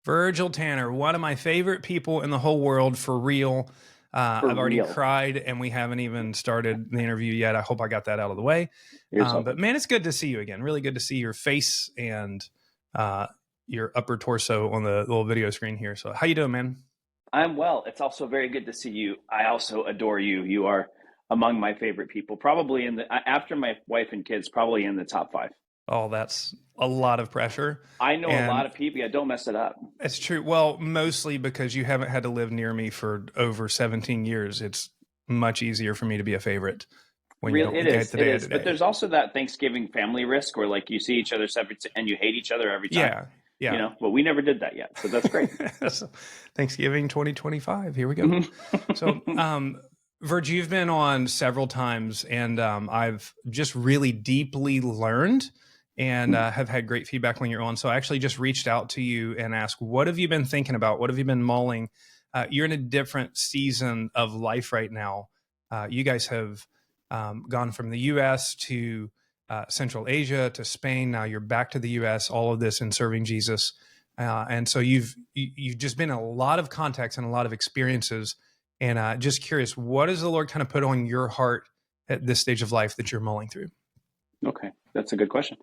Virgil Tanner, one of my favorite people in the whole world, for real. For I've already real. cried and we haven't even started the interview yet. I hope I got that out of the way. But man, it's good to see you again. Really good to see your face and your upper torso on the little video screen here. So how you doing, man? I'm well. It's also very good to see you. I also adore you. You are among my favorite people, probably after my wife and kids, probably in the top 5. Oh, that's a lot of pressure. I know a And lot of people. Yeah, don't mess it up. it's true. Well, mostly because you haven't had to live near me for over 17 years. It's much easier for me to be a favorite when you don't It get is. the It day is. to But day. there's also that Thanksgiving family risk where like you see each other separate and you hate each other every time. Yeah. Yeah. But we never did that yet. So that's great. So, Thanksgiving 2025. Here we go. So, Virg, you've been on several times, and I've just really deeply learned and have had great feedback when you're on. So I actually just reached out to you and asked, what have you been thinking about? What have you been mulling? You're in a different season of life right now. You guys have gone from the U.S. to Central Asia to Spain. Now you're back to the U.S. All of this in serving Jesus. And so you've just been in a lot of contexts and a lot of experiences. And just curious, what does the Lord kind of put on your heart at this stage of life that you're mulling through? Okay, that's a good question.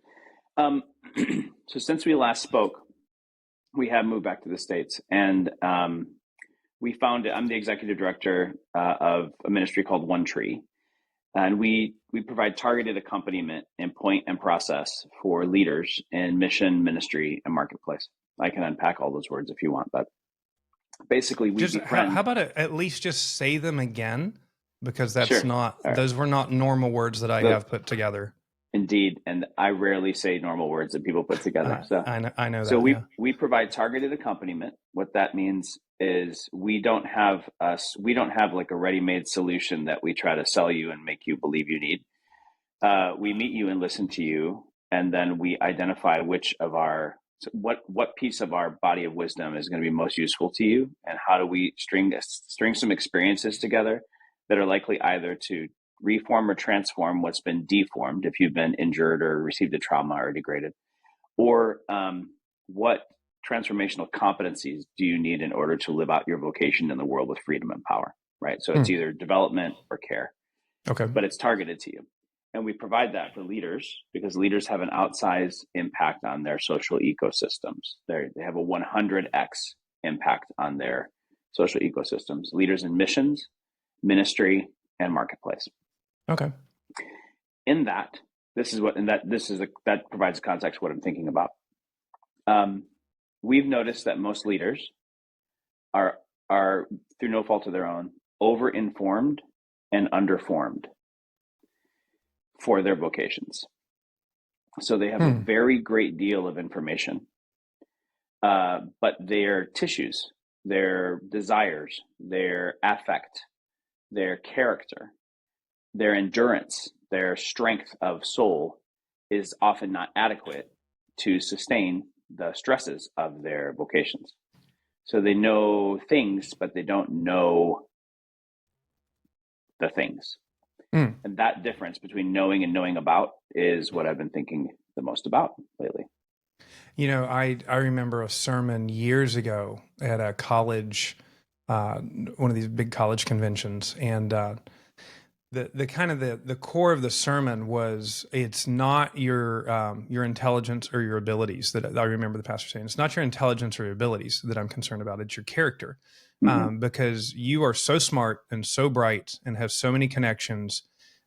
So since we last spoke, we have moved back to the States, and I'm the executive director of a ministry called OneTree, and we provide targeted accompaniment in point and process for leaders in mission, ministry, and marketplace. I can unpack all those words if you want, but basically we befriend. How about at least just say them again? Because that's Sure. not, All right. those were not normal words that I have put together. Indeed, and I rarely say normal words that people put together. So I know that. So we provide targeted accompaniment. What that means is we don't have like a ready-made solution that we try to sell you and make you believe you need. We meet you and listen to you, and then we identify what piece of our body of wisdom is going to be most useful to you, and how do we string some experiences together that are likely either to reform or transform what's been deformed if you've been injured or received a trauma or degraded, or what transformational competencies do you need in order to live out your vocation in the world with freedom and power, right? So it's either development or care, Okay. but it's targeted to you. And we provide that for leaders because leaders have an outsized impact on their social ecosystems. They have a 100x impact on their social ecosystems. Leaders in missions, ministry, and marketplace. Okay. In that, that provides context for what I'm thinking about. We've noticed that most leaders are through no fault of their own, over-informed and underformed for their vocations. So they have a very great deal of information, but their tissues, their desires, their affect, their character, their endurance, their strength of soul is often not adequate to sustain the stresses of their vocations. So they know things, but they don't know the things. And that difference between knowing and knowing about is what I've been thinking the most about lately. You know, I remember a sermon years ago at a college, one of these big college conventions, and the kind of the core of the sermon was, it's not your intelligence or your abilities that I remember the pastor saying. It's not your intelligence or your abilities that I'm concerned about. It's your character, because you are so smart and so bright and have so many connections.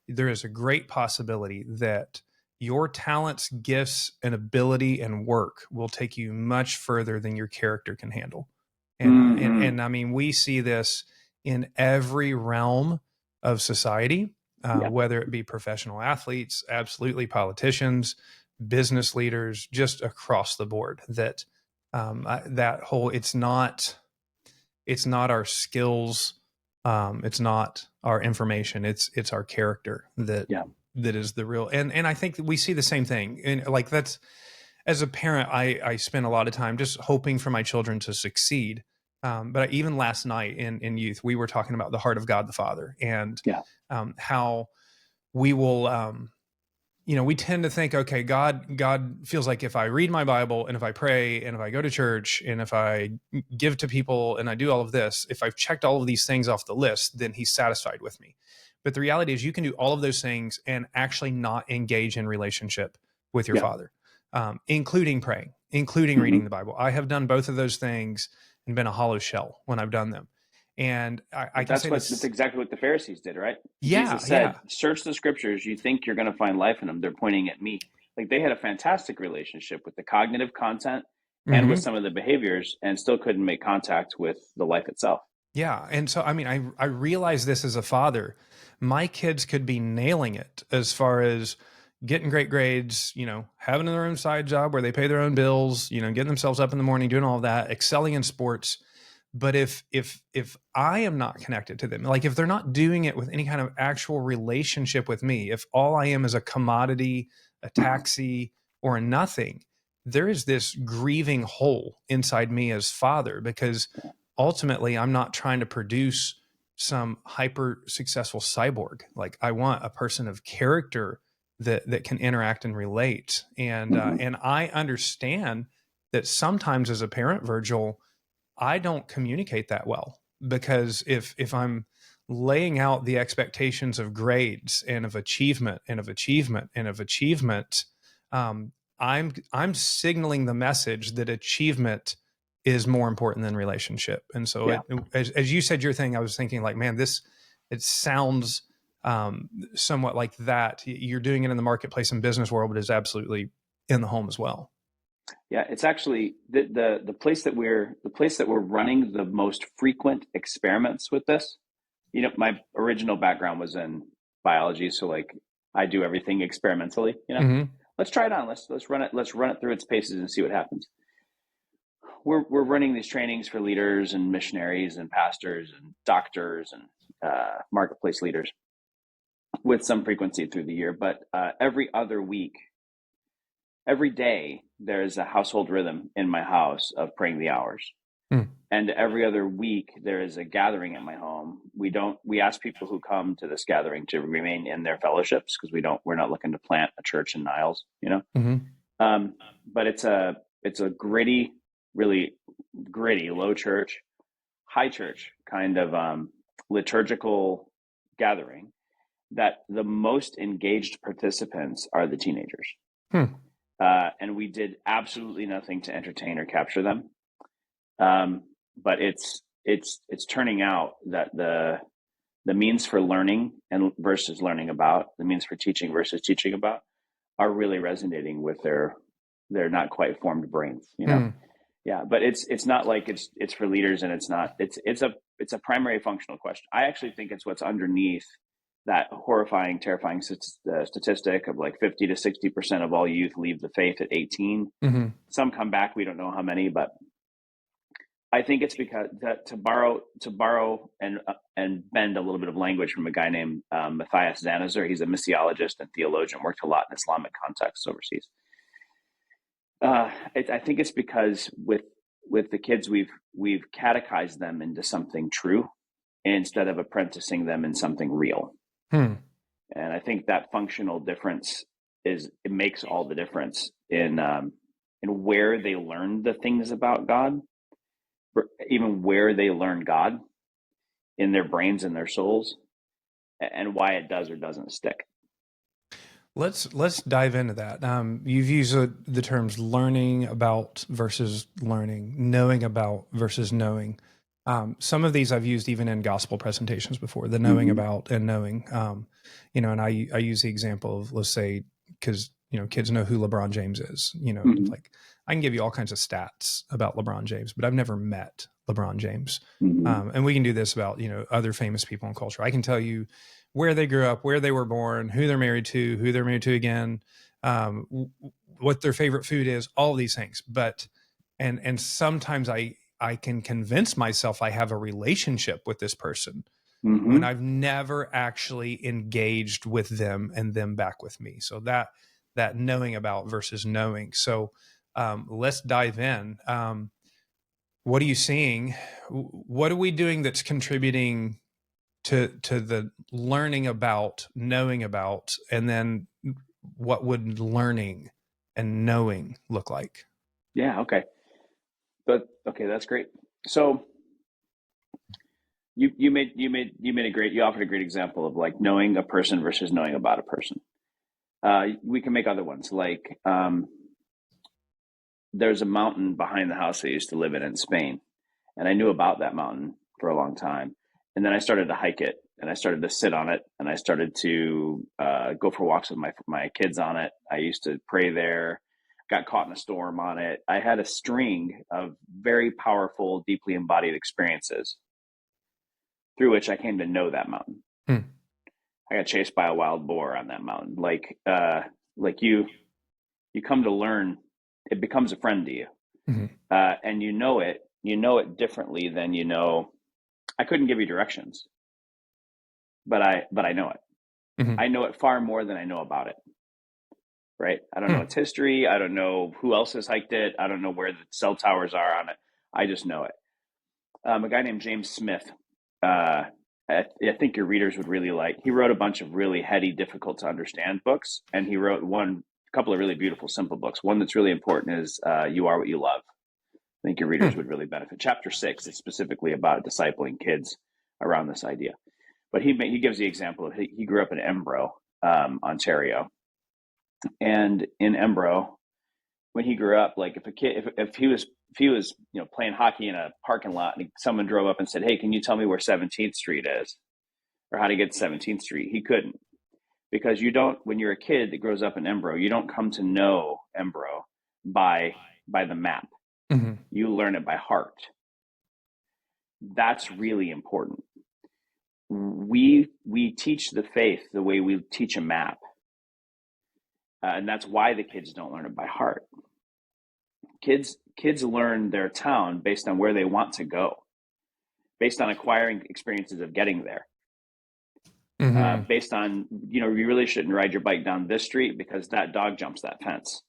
There is a great possibility that your talents, gifts, and ability and work will take you much further than your character can handle. And I mean, we see this in every realm of society, whether it be professional athletes, absolutely politicians, business leaders, just across the board. That it's not our skills, it's not our information, it's our character that is the real. And I think that we see the same thing. And like that's, as a parent, I spend a lot of time just hoping for my children to succeed. But even last night in youth, we were talking about the heart of God the Father and how we will we tend to think, okay, God feels like if I read my Bible and if I pray and if I go to church and if I give to people and I do all of this, if I've checked all of these things off the list, then he's satisfied with me. But the reality is you can do all of those things and actually not engage in relationship with your Yeah. Father, including praying, including reading the Bible. I have done both of those things and been a hollow shell when I've done them. And I can say That's this. exactly what the Pharisees did, right? Yeah, Jesus said, yeah. search the scriptures. You think you're going to find life in them. They're pointing at me. Like they had a fantastic relationship with the cognitive content and with Mm-hmm. some of the behaviors and still couldn't make contact with the life itself. Yeah. And so, I mean, I realize this as a father. My kids could be nailing it as far as getting great grades, having their own side job where they pay their own bills, getting themselves up in the morning, doing all of that, excelling in sports. But if I am not connected to them, like if they're not doing it with any kind of actual relationship with me, if all I am is a commodity, a taxi, or a nothing, there is this grieving hole inside me as father, because ultimately I'm not trying to produce some hyper successful cyborg. Like I want a person of character that can interact and relate. And I understand that sometimes as a parent, Virgil, I don't communicate that well, because if I'm laying out the expectations of grades and of achievement and of achievement and of achievement, um, I'm signaling the message that achievement is more important than relationship. And so, Yeah. as you said your thing, I was thinking like, man, it sounds somewhat like that. You're doing it in the marketplace and business world, but it's absolutely in the home as well. Yeah, it's actually the place that we're running the most frequent experiments with this. My original background was in biology, so like I do everything experimentally. Mm-hmm. Let's try it on. Let's run it through its paces and see what happens. We're running these trainings for leaders and missionaries and pastors and doctors and marketplace leaders with some frequency through the year, but every other week, every day, there's a household rhythm in my house of praying the hours. Mm. And every other week there is a gathering at my home. We ask people who come to this gathering to remain in their fellowships, because we're not looking to plant a church in Niles. Mm-hmm. But it's a gritty, really gritty, low church, high church kind of liturgical gathering that the most engaged participants are the teenagers. Hmm. And we did absolutely nothing to entertain or capture them. But it's turning out that the means for learning and versus learning about, the means for teaching versus teaching about, are really resonating with their not quite formed brains. Hmm. Yeah, but it's not like it's for leaders, and it's a primary functional question. I actually think it's what's underneath that horrifying, terrifying statistic of like 50 to 60% of all youth leave the faith at 18. Mm-hmm. Some come back. We don't know how many, but I think it's because to borrow and bend a little bit of language from a guy named Matthias Zanizer. He's a missiologist and theologian, worked a lot in Islamic contexts overseas. I think it's because with the kids we've catechized them into something true instead of apprenticing them in something real. Hmm. And I think that functional difference it makes all the difference in where they learn the things about God, even where they learn God in their brains and their souls, and why it does or doesn't stick. Let's dive into that. You've used the terms learning about versus learning, knowing about versus knowing. Some of these I've used even in gospel presentations before, the knowing about and knowing. And I use the example of, let's say, because kids know who LeBron James is. Like I can give you all kinds of stats about LeBron James, but I've never met LeBron James. And we can do this about other famous people in culture. I can tell you where they grew up, where they were born, who they're married to again, what their favorite food is, all these things. But and sometimes I can convince myself I have a relationship with this person when I've never actually engaged with them and them back with me. So that knowing about versus knowing. So let's dive in. What are you seeing? What are we doing that's contributing to the learning about, knowing about, and then what would learning and knowing look like? Yeah. Okay. But okay, that's great. So you offered a great example of like knowing a person versus knowing about a person. We can make other ones like there's a mountain behind the house I used to live in Spain, and I knew about that mountain for a long time. And then I started to hike it, and I started to sit on it, and I started to go for walks with my kids on it. I used to pray there. Got caught in a storm on it. I had a string of very powerful, deeply embodied experiences through which I came to know that mountain. Hmm. I got chased by a wild boar on that mountain. Like you come to learn, it becomes a friend to you, Mm-hmm. and you know it differently than you know. I couldn't give you directions, but I know it. Mm-hmm. I know it far more than I know about it. Right? I don't know its history. I don't know who else has hiked it. I don't know where the cell towers are on it. I just know it. A guy named James Smith. I think your readers would really like. He wrote a bunch of really heady, difficult to understand books, and he wrote a couple of really beautiful, simple books. One that's really important is "You Are What You Love." I think your readers would really benefit. Chapter 6 is specifically about discipling kids around this idea. But he gives the example of he grew up in Embro, Ontario, and in Embro, when he grew up, like if he was playing hockey in a parking lot and someone drove up and said, "Hey, can you tell me where 17th Street is or how to get to 17th Street?" He couldn't, because you don't, when you're a kid that grows up in Embro, you don't come to know Embro by the map. Mm-hmm. You learn it by heart. That's really important. We teach the faith the way we teach a map. And that's why the kids don't learn it by heart. Kids learn their town based on where they want to go, based on acquiring experiences of getting there. Mm-hmm. Based on, you really shouldn't ride your bike down this street because that dog jumps that fence.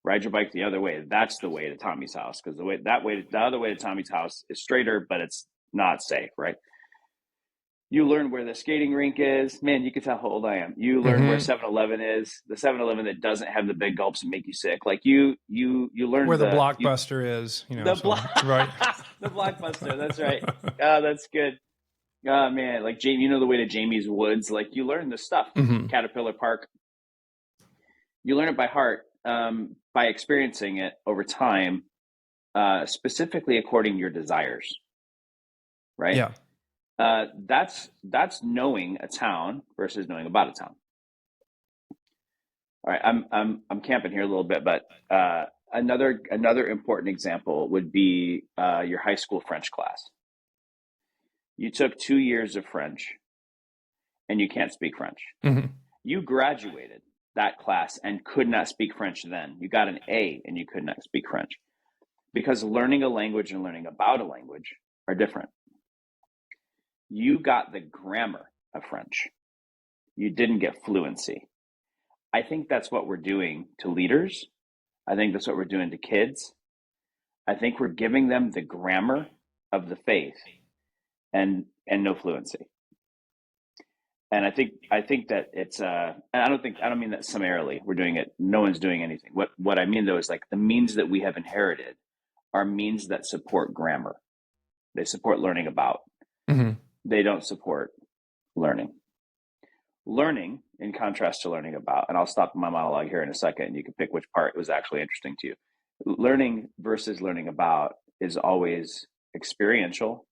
Ride your bike the other way. That's the way to Tommy's house, because the other way to Tommy's house is straighter, but it's not safe, right? You learn where the skating rink is. Man, you can tell how old I am. You learn where 7-Eleven is, the 7-Eleven that doesn't have the big gulps and make you sick. Like you learn Where the Blockbuster is, right? The Blockbuster. That's right. Oh, that's good. Oh man, like Jamie, the way to Jamie's Woods. Like you learn this stuff. Mm-hmm. Caterpillar Park. You learn it by heart, by experiencing it over time, specifically according to your desires. Right. Yeah. That's knowing a town versus knowing about a town. All right, I'm camping here a little bit, but another important example would be your high school French class. You took 2 years of French, and you can't speak French. Mm-hmm. You graduated that class and could not speak French then. You got an A, and you could not speak French, because learning a language and learning about a language are different. You got the grammar of French. You didn't get fluency. I think that's what we're doing to leaders. I think that's what we're doing to kids. I think we're giving them the grammar of the faith and no fluency. And I think that it's and I don't mean that summarily. We're doing it. No one's doing anything. What I mean though is like the means that we have inherited are means that support grammar. They support learning about. Mm-hmm. They don't support learning. Learning, in contrast to learning about, and I'll stop my monologue here in a second, and you can pick which part was actually interesting to you. Learning versus learning about is always experiential,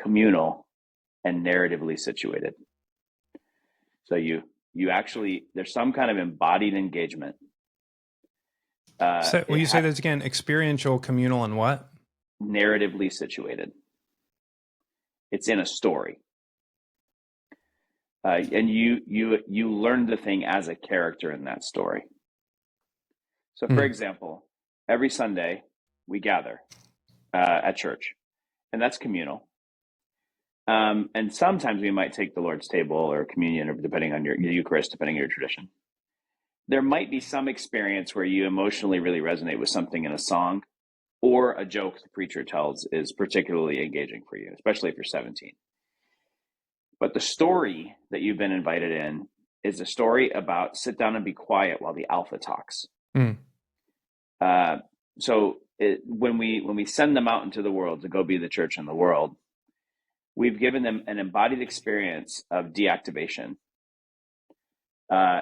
communal, and narratively situated. So you actually, there's some kind of embodied engagement. Will you say this again? Experiential, communal, and what? Narratively situated. It's in a story. And you learn the thing as a character in that story. So, for example, every Sunday we gather at church, and that's communal. And sometimes we might take the Lord's table or communion, or depending on your Eucharist, depending on your tradition. There might be some experience where you emotionally really resonate with something in a song, or a joke the preacher tells is particularly engaging for you, especially if you're 17. But the story that you've been invited in is a story about sit down and be quiet while the alpha talks. Mm. When we send them out into the world to go be the church in the world, we've given them an embodied experience of deactivation.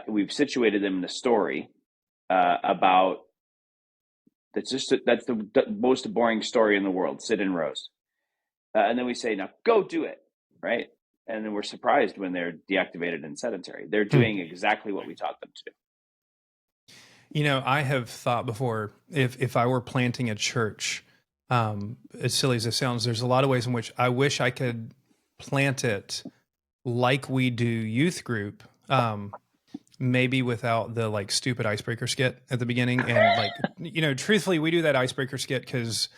We've situated them in a story about that's the most boring story in the world. Sit in rows, and then we say, now go do it, right? And then we're surprised when they're deactivated and sedentary. They're doing exactly what we taught them to do. You know, I have thought before, if I were planting a church, as silly as it sounds, there's a lot of ways in which I wish I could plant it like we do youth group, maybe without the like stupid icebreaker skit at the beginning. And like, you know, truthfully, we do that icebreaker skit because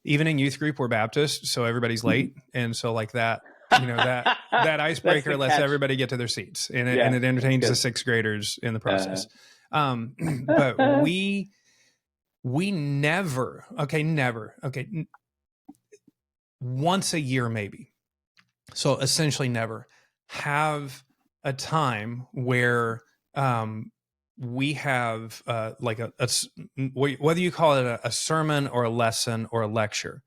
even in youth group, we're Baptist, so everybody's late. And so like that, you know, that icebreaker lets everybody get to their seats, and it entertains the sixth graders in the process. But we never, once a year, maybe. So essentially never have a time where, we have, like whether you call it a sermon or a lesson or a lecture,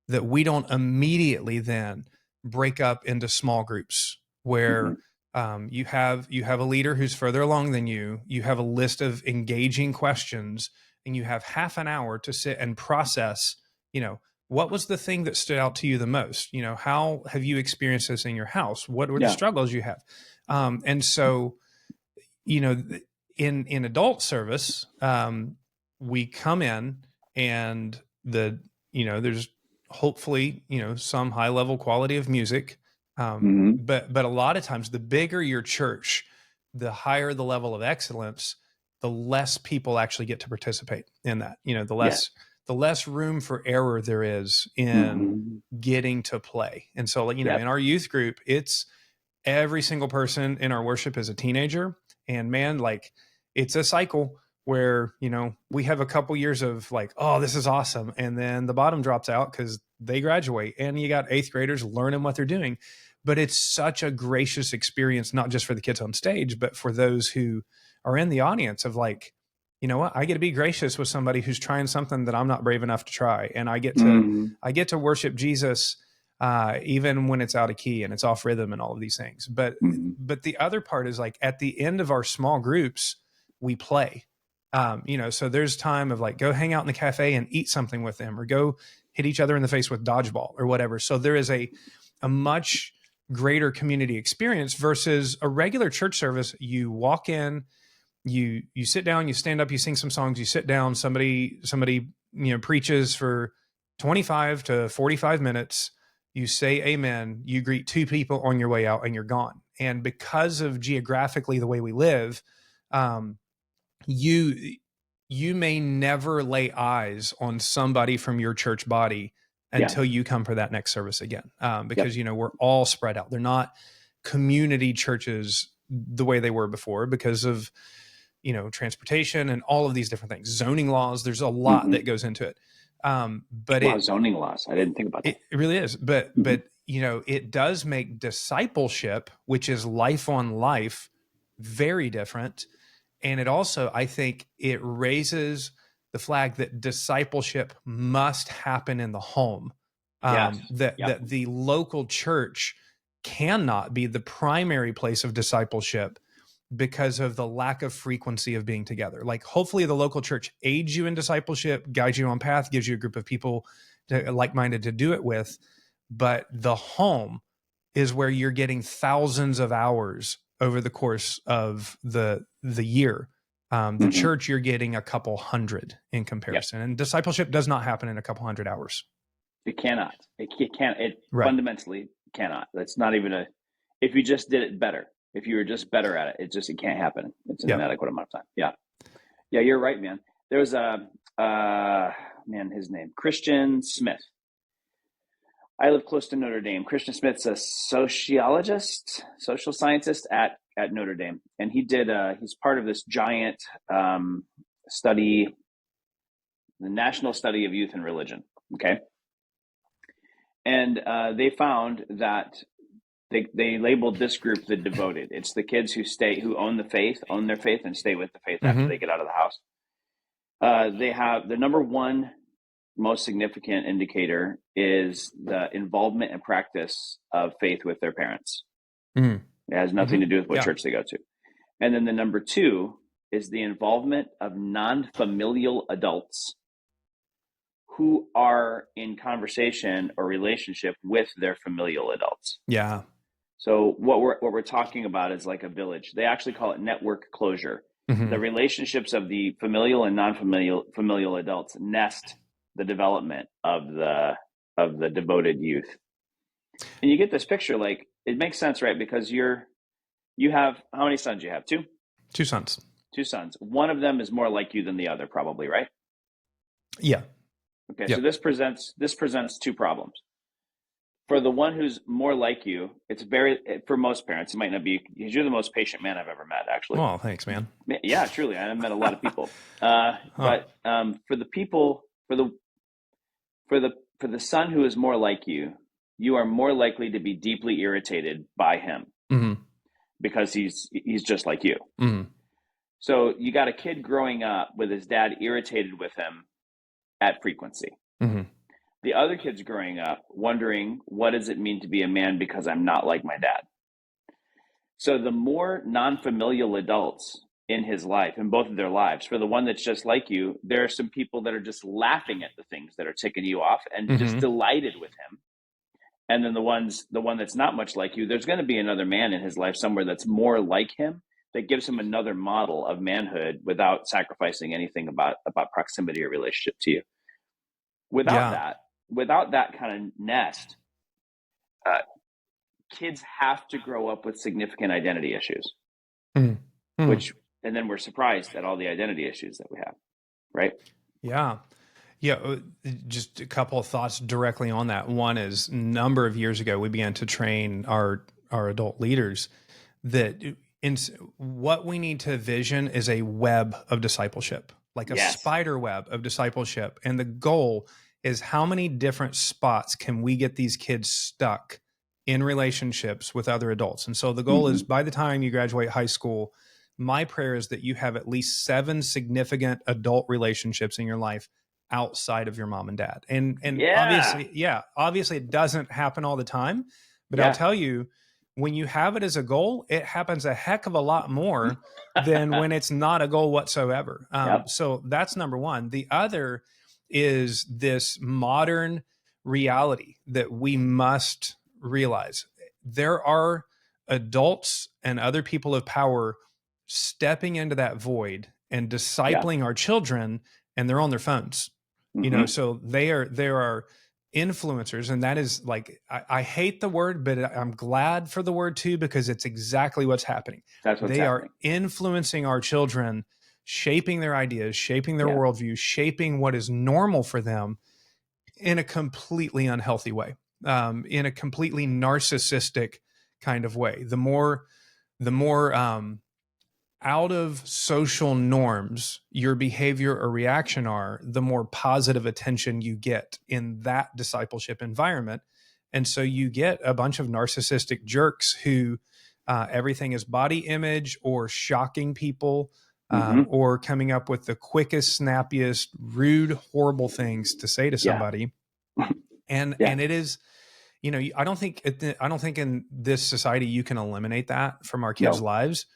that we don't immediately then break up into small groups where, you have a leader who's further along than you have a list of engaging questions, and you have half an hour to sit and process, you know, what was the thing that stood out to you the most? You know, how have you experienced this in your house? What were the struggles you have? And so, you know, in adult service, we come in and there's hopefully, you know, some high level quality of music. But a lot of times the bigger your church, the higher the level of excellence, the less people actually get to participate in that, you know, the less room for error there is in getting to play. And so, you know, in our youth group, it's every single person in our worship is a teenager, and man, like it's a cycle where, you know, we have a couple years of like, oh, this is awesome. And then the bottom drops out because they graduate, and you got eighth graders learning what they're doing. But it's such a gracious experience, not just for the kids on stage, but for those who are in the audience of like, you know what, I get to be gracious with somebody who's trying something that I'm not brave enough to try. And I get to worship Jesus, even when it's out of key and it's off rhythm and all of these things. But the other part is like at the end of our small groups, we play, you know, so there's time of like, go hang out in the cafe and eat something with them, or go hit each other in the face with dodgeball or whatever. So there is a much greater community experience versus a regular church service. You walk in, you sit down, you stand up, you sing some songs, you sit down, somebody, you know, preaches for 25 to 45 minutes. You say amen, you greet two people on your way out, and you're gone. And because of geographically the way we live, you may never lay eyes on somebody from your church body until you come for that next service again. Because, you know, we're all spread out. They're not community churches the way they were before because of, you know, transportation and all of these different things, zoning laws. There's a lot that goes into it. But zoning laws. I didn't think about that. It really is. But you know, it does make discipleship, which is life on life, very different. And it also, I think it raises the flag that discipleship must happen in the home. That the local church cannot be the primary place of discipleship because of the lack of frequency of being together. Like hopefully the local church aids you in discipleship, guides you on path, gives you a group of people like-minded to do it with. But the home is where you're getting thousands of hours over the course of the year. The church, you're getting a couple hundred in comparison. And discipleship does not happen in a couple hundred hours. It cannot. It can't. It fundamentally cannot. That's not even if you just did it better. If you were just better at it, it can't happen. It's an inadequate amount of time. Yeah, you're right, man. There was his name, Christian Smith. I live close to Notre Dame. Christian Smith's a sociologist, social scientist at Notre Dame. And he's part of this giant study, the National Study of Youth and Religion. Okay. And they found that they labeled this group the devoted. It's the kids who own their faith, and stay with the faith after Mm-hmm. they get out of the house. They have the number one most significant indicator is the involvement and practice of faith with their parents. Mm-hmm. It has nothing to do with what Yeah. church they go to. And then the number two is the involvement of non-familial adults who are in conversation or relationship with their familial adults. Yeah. So what we're talking about is like a village. They actually call it network closure. Mm-hmm. The relationships of the familial and non-familial adults nest the development of the devoted youth. And you get this picture, like, it makes sense, right? Because you have, how many sons you have? Two? Two sons. Two sons. One of them is more like you than the other, probably, right? Yeah. Okay, Yep. so this presents two problems. For the one who's more like you, for most parents, it might not be, because you're the most patient man I've ever met, actually. Oh, thanks, man. Yeah, truly. I've met a lot of people. But for the people, for the son who is more like you are more likely to be deeply irritated by him, mm-hmm. because he's just like you. Mm-hmm. So you got a kid growing up with his dad irritated with him at frequency. Mm-hmm. The other kid's growing up wondering, what does it mean to be a man because I'm not like my dad? So the more non-familial adults in his life, in both of their lives, for the one that's just like you, there are some people that are just laughing at the things that are ticking you off and mm-hmm. just delighted with him. And then the one that's not much like you, there's going to be another man in his life somewhere that's more like him, that gives him another model of manhood without sacrificing anything about proximity or relationship to you. Without that kind of nest, kids have to grow up with significant identity issues, Mm-hmm. and then we're surprised at all the identity issues that we have, right? Yeah. Yeah. Just a couple of thoughts directly on that. One is, a number of years ago, we began to train our adult leaders that what we need to vision is a web of discipleship, like a spider web of discipleship. And the goal is, how many different spots can we get these kids stuck in relationships with other adults? And so the goal is, by the time you graduate high school, my prayer is that you have at least 7 significant adult relationships in your life outside of your mom and dad. And obviously it doesn't happen all the time, but I'll tell you, when you have it as a goal, it happens a heck of a lot more than when it's not a goal whatsoever. So that's number one. The other is this modern reality that we must realize. There are adults and other people of power stepping into that void and discipling our children, and they're on their phones. So there are influencers, and that is, like, I hate the word, but I'm glad for the word too, because it's exactly what's happening. That's what's happening. Are influencing our children, shaping their ideas, shaping their worldview, shaping what is normal for them in a completely unhealthy way, in a completely narcissistic kind of way. The more out of social norms your behavior or reaction are, the more positive attention you get in that discipleship environment. And so you get a bunch of narcissistic jerks who everything is body image or shocking people, or coming up with the quickest, snappiest, rude, horrible things to say to somebody. And it is, I don't think in this society you can eliminate that from our kids' lives.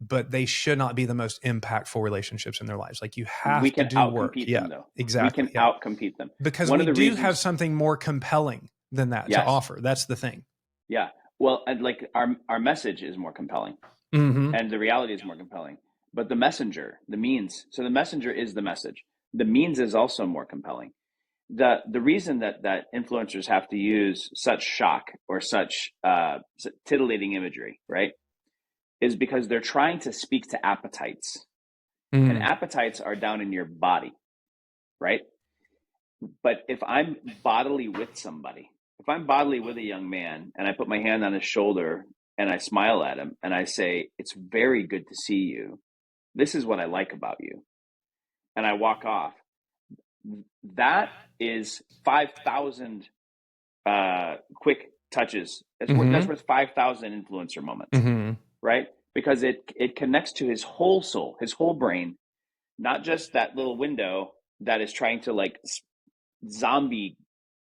But they should not be the most impactful relationships in their lives. Like, you have to do work. Them, though. Exactly. We can outcompete them, because we do have something more compelling than that to offer. That's the thing. Yeah. Well, and like our message is more compelling, and the reality is more compelling. But the messenger, the means. So the messenger is the message. The means is also more compelling. The reason that influencers have to use such shock or such titillating imagery, right, is because they're trying to speak to appetites. And appetites are down in your body, right? But if I'm bodily with somebody, if I'm bodily with a young man and I put my hand on his shoulder and I smile at him and I say, "It's very good to see you. This is what I like about you," and I walk off, that is 5,000 quick touches. Mm-hmm. That's worth 5,000 influencer moments, Mm-hmm. right? Because it connects to his whole soul, his whole brain, not just that little window that is trying to like zombie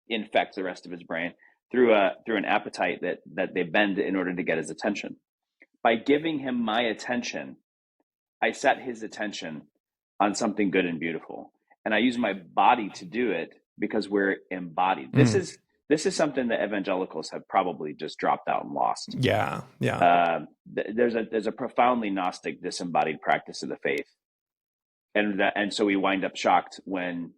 infect the rest of his brain through an appetite that they bend in order to get his attention. By giving him my attention, I set his attention on something good and beautiful, and I use my body to do it because we're embodied. This is something that evangelicals have probably just dropped out and lost. Yeah, yeah. There's a profoundly Gnostic disembodied practice of the faith, and so we wind up shocked when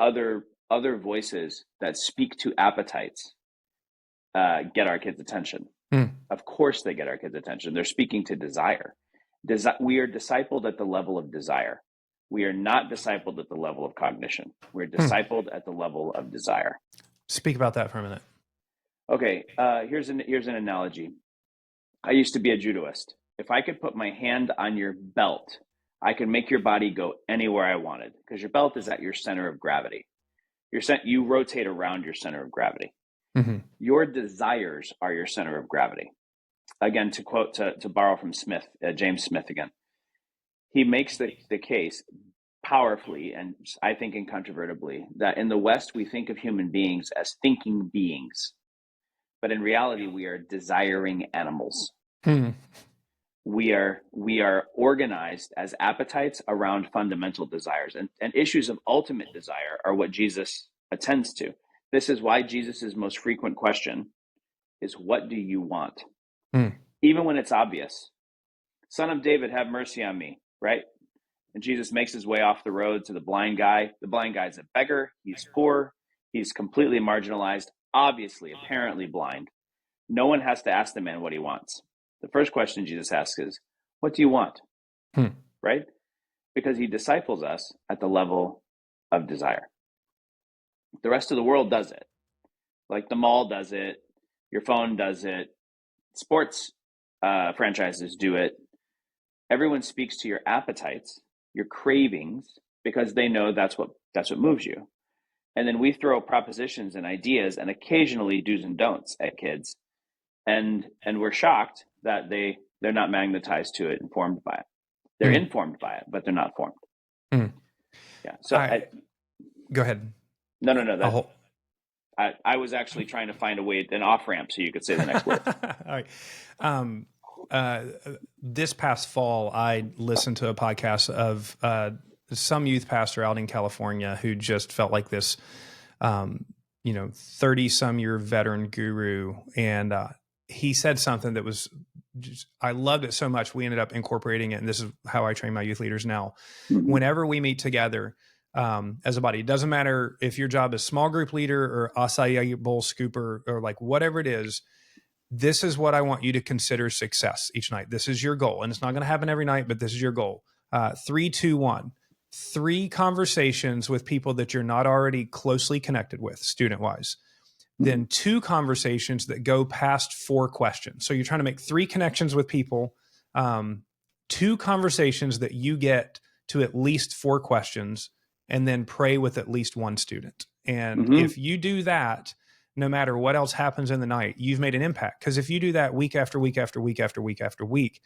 other voices that speak to appetites get our kids' attention. Of course, they get our kids' attention. They're speaking to desire. We are discipled at the level of desire. We are not discipled at the level of cognition. We're discipled at the level of desire. Speak about that for a minute. Okay, here's an analogy. I used to be a judoist. If I could put my hand on your belt, I could make your body go anywhere I wanted, because your belt is at your center of gravity. You rotate around your center of gravity. Mm-hmm. Your desires are your center of gravity. Again, to borrow from Smith, James Smith again, he makes the case powerfully, and I think incontrovertibly, that in the West we think of human beings as thinking beings, but in reality we are desiring animals. We are organized as appetites around fundamental desires, and issues of ultimate desire are what Jesus attends to. This is why Jesus's most frequent question is, "What do you want?" Even when it's obvious. "Son of David, have mercy on me," right? And Jesus makes his way off the road to the blind guy. The blind guy's a beggar. He's poor. He's completely marginalized, obviously, apparently blind. No one has to ask the man what he wants. The first question Jesus asks is, "What do you want?" Right? Because he disciples us at the level of desire. The rest of the world does it. Like the mall does it. Your phone does it. Sports franchises do it. Everyone speaks to your appetites, your cravings, because they know that's what moves you. And then we throw propositions and ideas and occasionally do's and don'ts at kids, and we're shocked that they're not magnetized to it, informed by it. They're informed by it, but they're not formed. Yeah. So go ahead. No. I was actually trying to find an off ramp so you could say the next word. All right. This past fall, I listened to a podcast of some youth pastor out in California who just felt like this, 30-some-year veteran guru, and he said something that was I loved it so much. We ended up incorporating it, and this is how I train my youth leaders now. Whenever we meet together as a body, it doesn't matter if your job is small group leader or acai bowl scooper or like whatever it is. This is what I want you to consider success each night. This is your goal, and it's not going to happen every night, but this is your goal. 3, 2, 1. 3 conversations with people that you're not already closely connected with, student-wise. Then 2 conversations that go past 4 questions. So you're trying to make 3 connections with people, 2 conversations that you get to at least 4 questions, and then pray with at least 1 student. And if you do that, no matter what else happens in the night, you've made an impact. Because if you do that week after week after week after week after week,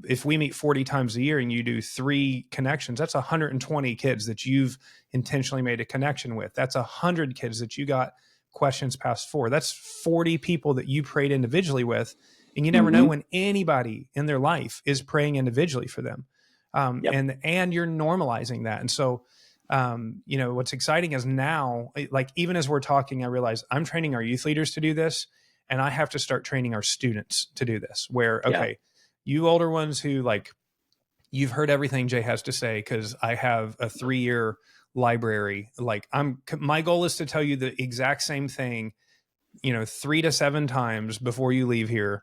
if we meet 40 times a year and you do 3 connections, that's 120 kids that you've intentionally made a connection with. That's 100 kids that you got questions past 4. That's 40 people that you prayed individually with. And you never know when anybody in their life is praying individually for them. And you're normalizing that. And so, what's exciting is now, like, even as we're talking, I realize I'm training our youth leaders to do this, and I have to start training our students to do this, where, you older ones who, like, you've heard everything Jay has to say, because I have a 3-year library. Like, my goal is to tell you the exact same thing, 3 to 7 times before you leave here.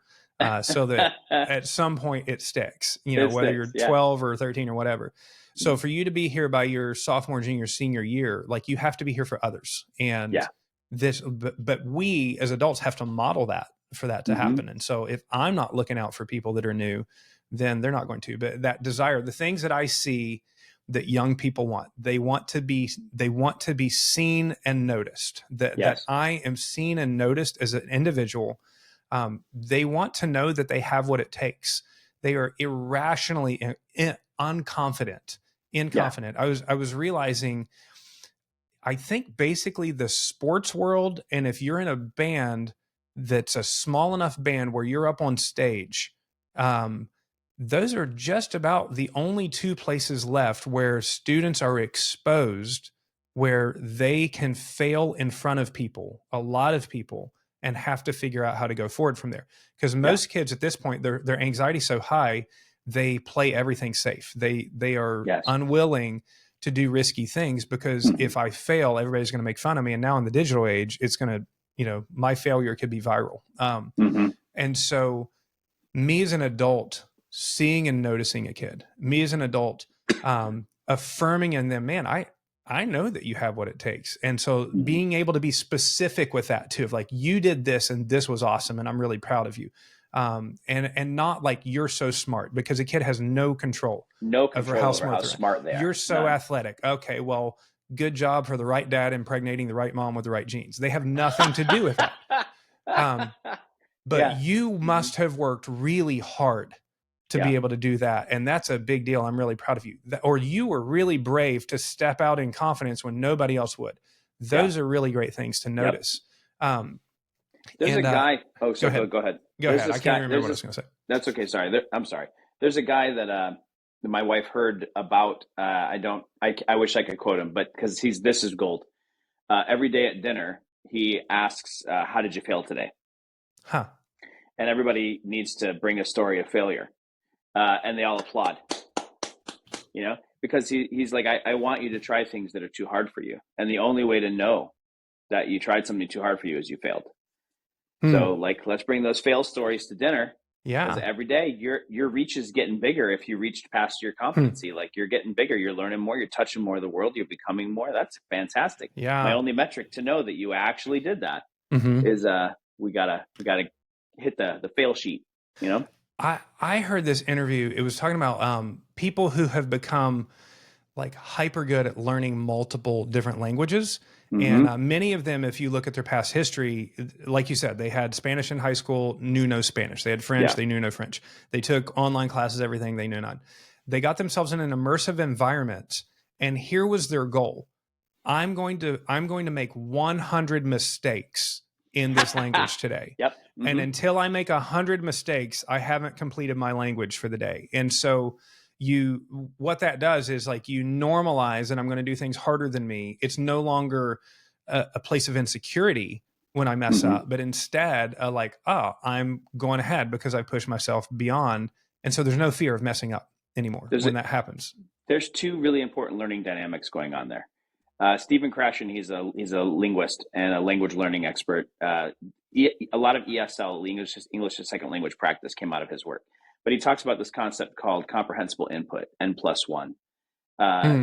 So that at some point it sticks, whether you're 12 or 13 or whatever. So for you to be here by your sophomore, junior, senior year, like, you have to be here for others. And but we as adults have to model that for that to happen. And so if I'm not looking out for people that are new, then they're not going to. But that desire, the things that I see that young people want. They want to be seen and noticed. That I am seen and noticed as an individual. They want to know that they have what it takes. They are irrationally unconfident, inconfident. I was realizing, I think basically the sports world, and if you're in a band that's a small enough band where you're up on stage, those are just about the only two places left where students are exposed, where they can fail in front of people, a lot of people, and have to figure out how to go forward from there. Because most kids at this point, their anxiety is so high, they play everything safe. They are unwilling to do risky things, because if I fail, everybody's going to make fun of me. And now in the digital age, it's going to, my failure could be viral. And so me as an adult, seeing and noticing a kid, me as an adult, affirming in them, man, I know that you have what it takes. And so being able to be specific with that too, of like, you did this and this was awesome, and I'm really proud of you. And not like, you're so smart, because a kid has no control over how smart they are. You're so athletic. Okay, well, good job for the right dad impregnating the right mom with the right genes. They have nothing to do with that. But you must have worked really hard to be able to do that. And that's a big deal. I'm really proud of you. Or you were really brave to step out in confidence when nobody else would. Those are really great things to notice. There's a guy. Oh, so go ahead. Go ahead. I can't remember what I was going to say. That's okay. Sorry. I'm sorry. There's a guy that my wife heard about. I wish I could quote him, but because this is gold. Every day at dinner, he asks, "How did you fail today?" Huh. And everybody needs to bring a story of failure, and they all applaud. Because he's like, I want you to try things that are too hard for you, and the only way to know that you tried something too hard for you is you failed. So let's bring those fail stories to dinner. Because every day your reach is getting bigger. If you reached past your competency, like, you're getting bigger, you're learning more, you're touching more of the world, you're becoming more. That's fantastic. My only metric to know that you actually did that is we gotta hit the fail sheet. I heard this interview. It was talking about people who have become like hyper good at learning multiple different languages. And many of them, if you look at their past history, like you said, they had Spanish in high school, knew no Spanish. They had French, they knew no French. They took online classes, everything, they knew none. They got themselves in an immersive environment, and here was their goal. I'm going to make 100 mistakes in this language today. And until I make 100 mistakes, I haven't completed my language for the day. And so what that does is, like, you normalize, and I'm going to do things harder than me. It's no longer a place of insecurity when I mess up, but instead I'm going ahead because I push myself beyond. And so there's no fear of messing up anymore when that happens. There's two really important learning dynamics going on there. Stephen Krashen, he's a linguist and a language learning expert. A lot of ESL, English as second language practice, came out of his work. But he talks about this concept called comprehensible input, N+1.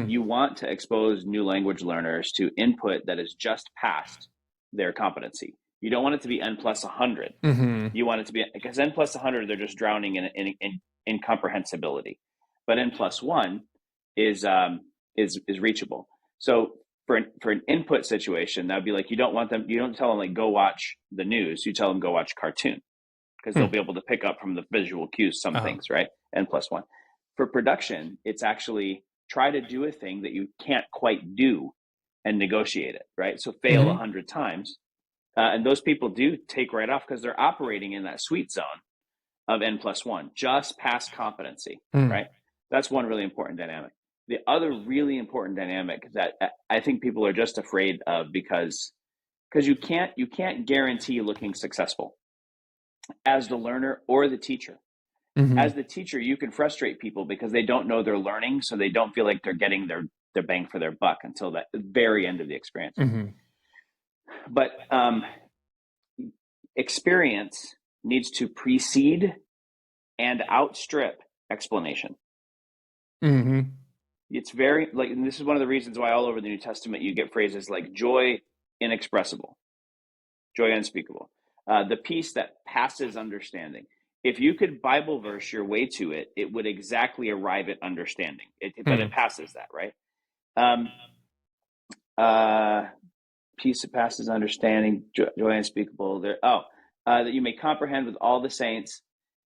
You want to expose new language learners to input that is just past their competency. You don't want it to be N+100. You want it to be, because N+100, they're just drowning in incomprehensibility. But N+1 is reachable. So for an input situation, that would be like, you don't tell them, like, go watch the news. You tell them, go watch cartoon, because they'll be able to pick up from the visual cues some things, right? N+1. For production, it's actually try to do a thing that you can't quite do and negotiate it, right? So fail 100 times. And those people do take right off, because they're operating in that sweet zone of N+1, just past competency, right? That's one really important dynamic. The other really important dynamic that I think people are just afraid of, because you can't guarantee looking successful as the learner or the teacher. As the teacher, you can frustrate people because they don't know they're learning, so they don't feel like they're getting their bang for their buck until the very end of the experience. But experience needs to precede and outstrip explanation. It's very, like, and this is one of the reasons why all over the New Testament you get phrases like joy inexpressible, joy unspeakable, the peace that passes understanding. if you could Bible verse your way to it, it would exactly arrive at understanding. But it passes that, right? Peace that passes understanding, joy unspeakable. That you may comprehend with all the saints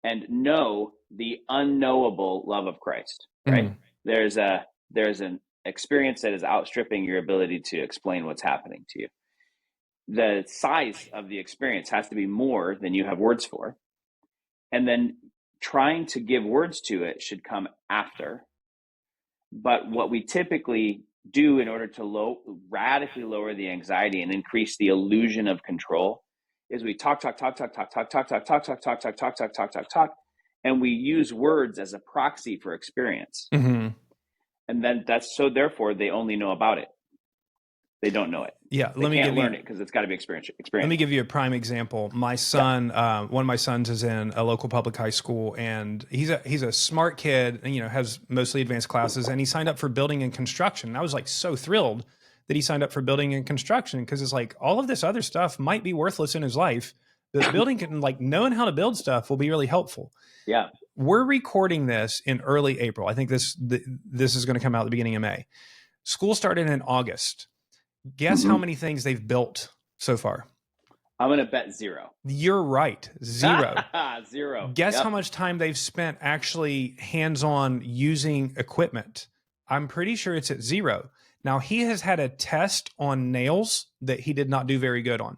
and know the unknowable love of Christ, right? There's an experience that is outstripping your ability to explain what's happening to you. The size of the experience has to be more than you have words for. And then trying to give words to it should come after. But what we typically do in order to radically lower the anxiety and increase the illusion of control is we talk, and we use words as a proxy for experience. And then therefore they only know about it. They don't know it. Yeah, they can't learn it because it's got to be experience. Let me give you a prime example. My son, one of my sons is in a local public high school, and he's a smart kid, and has mostly advanced classes, and he signed up for building and construction. And I was like so thrilled that he signed up for building and construction, because it's like all of this other stuff might be worthless in his life. The building can, like, knowing how to build stuff will be really helpful. Yeah. We're recording this in early April. I think this is going to come out at the beginning of May. School started in August. Guess how many things they've built so far? I'm going to bet 0. You're right. 0. 0. Guess how much time they've spent actually hands-on using equipment? I'm pretty sure it's at 0. Now, he has had a test on nails that he did not do very good on.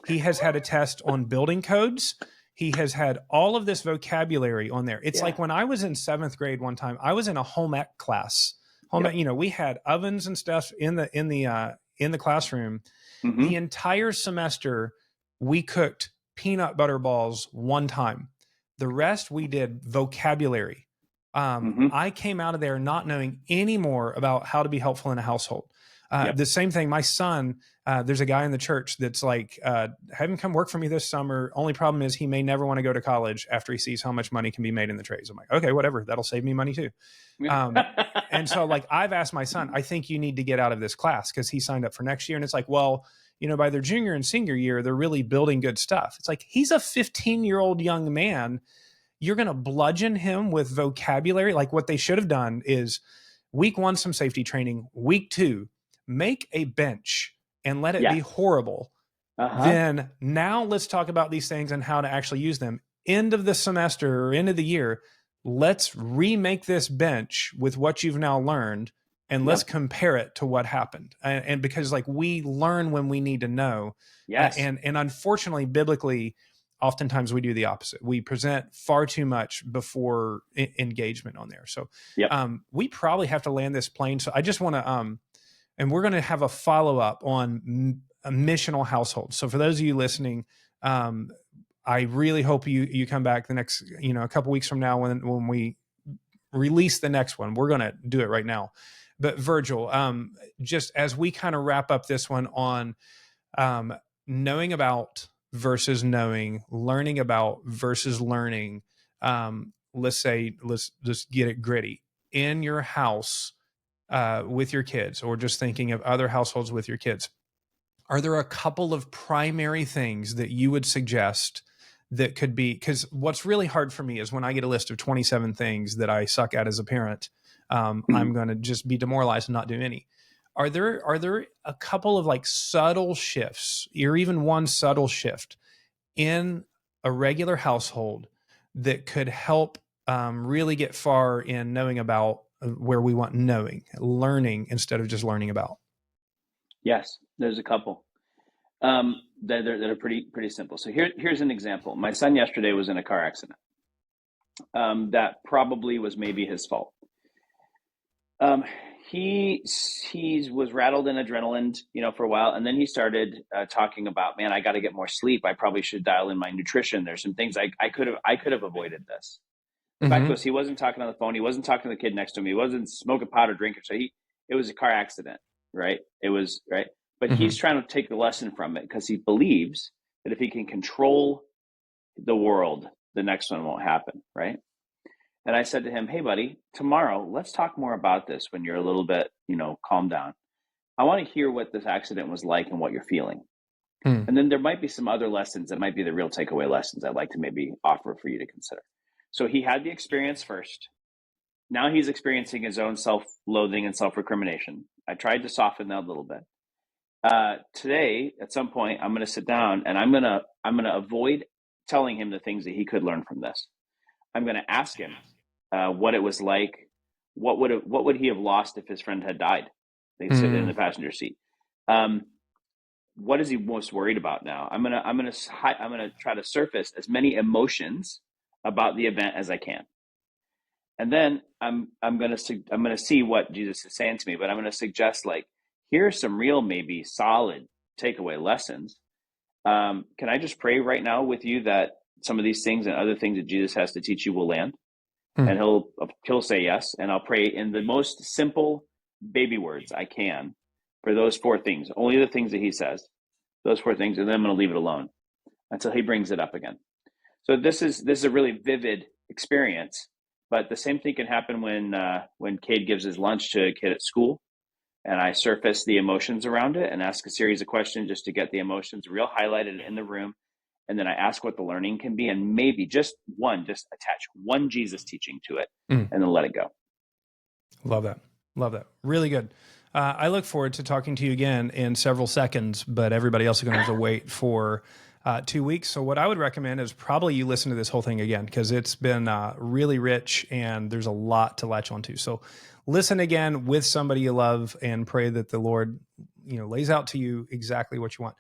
He has had a test on building codes. He has had all of this vocabulary on there. It's like when I was in 7th grade one time, I was in a home ec class. We had ovens and stuff in the classroom. The entire semester, we cooked peanut butter balls one time. The rest we did vocabulary. I came out of there not knowing any more about how to be helpful in a household. The same thing, my son, there's a guy in the church that's like, have him come work for me this summer. Only problem is he may never want to go to college after he sees how much money can be made in the trades. I'm like, okay, whatever. That'll save me money too. And so, like, I've asked my son, I think you need to get out of this class, because he signed up for next year. And it's like, well, by their junior and senior year, they're really building good stuff. It's like, he's a 15-year-old young man. You're going to bludgeon him with vocabulary. Like, what they should have done is week 1, some safety training. Week 2, make a bench and let it be horrible. Then now let's talk about these things and how to actually use them. End of the semester or end of the year, let's remake this bench with what you've now learned, and let's compare it to what happened. And because, like, we learn when we need to know. Yes. And unfortunately, biblically, oftentimes we do the opposite. We present far too much before engagement on there. So we probably have to land this plane. So I just want to, and we're going to have a follow-up on a missional household. So for those of you listening, I really hope you come back the next, a couple weeks from now when we release the next one. We're going to do it right now. But Virgil, just as we kind of wrap up this one on knowing about versus knowing, learning about versus learning, let's just get it gritty. In your house with your kids, or just thinking of other households with your kids, are there a couple of primary things that you would suggest that could be, because what's really hard for me is when I get a list of 27 things that I suck at as a parent, I'm going to just be demoralized and not do any. Are there a couple of, like, subtle shifts, or even one subtle shift in a regular household that could help really get far in knowing about where we want learning instead of just learning about? Yes, there's a couple that are pretty simple. So here's an example. My son yesterday was in a car accident. That probably was maybe his fault. He was rattled in adrenaline, for a while, and then he started talking about, man, I got to get more sleep. I probably should dial in my nutrition. There's some things I could have avoided this. The fact was, he wasn't talking on the phone. He wasn't talking to the kid next to him. He wasn't smoking pot or drinking. So it was a car accident, right? It was right. But he's trying to take the lesson from it, because he believes that if he can control the world, the next one won't happen, right? And I said to him, hey, buddy, tomorrow, let's talk more about this when you're a little bit, calm down. I want to hear what this accident was like and what you're feeling. Hmm. And then there might be some other lessons that might be the real takeaway lessons I'd like to maybe offer for you to consider. So he had the experience first. Now he's experiencing his own self-loathing and self-recrimination. I tried to soften that a little bit. Today, at some point, I'm going to sit down and I'm going to avoid telling him the things that he could learn from this. I'm going to ask him what it was like. What would he have lost if his friend had died? They sit in the passenger seat. What is he most worried about now? I'm gonna try to surface as many emotions about the event as I can, and then I'm gonna see what Jesus is saying to me. But I'm gonna suggest, like, here's some real, maybe solid takeaway lessons. Can I just pray right now with you that some of these things and other things that Jesus has to teach you will land? And he'll say yes, and I'll pray in the most simple baby words I can for those four things, only the things that he says, those four things, and then I'm going to leave it alone until he brings it up again. So this is a really vivid experience, but the same thing can happen when Cade gives his lunch to a kid at school, and I surface the emotions around it and ask a series of questions just to get the emotions real highlighted in the room. And then I ask what the learning can be, and maybe just attach one Jesus teaching to it, and then let it go. Love that. Love that. Really good. I look forward to talking to you again in several seconds, but everybody else is going to have to wait for 2 weeks. So what I would recommend is probably you listen to this whole thing again, because it's been really rich and there's a lot to latch onto. So listen again with somebody you love and pray that the Lord, lays out to you exactly what you want.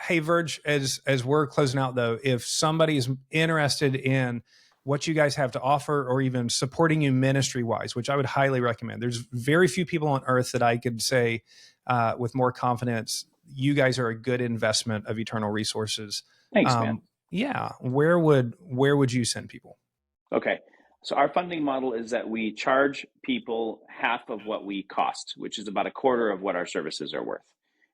Hey, Virg, as we're closing out though, if somebody is interested in what you guys have to offer or even supporting you ministry wise, which I would highly recommend, there's very few people on earth that I could say with more confidence, you guys are a good investment of eternal resources. Thanks, man. Yeah. Where would you send people? Okay. So our funding model is that we charge people half of what we cost, which is about a quarter of what our services are worth.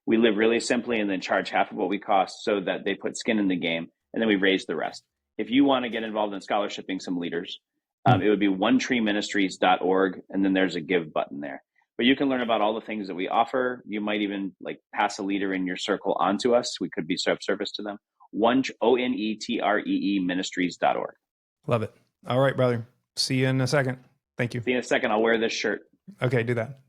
We live really simply and then charge half of what we cost so that they put skin in the game, and then we raise the rest. If you want to get involved in scholarshiping some leaders, it would be onetreeministries.org, and then there's a give button there. But you can learn about all the things that we offer. You might even pass a leader in your circle onto us. We could be of service to them. ONETREE ministries.org. Love it. All right, brother. See you in a second. Thank you. See you in a second. I'll wear this shirt. Okay, do that.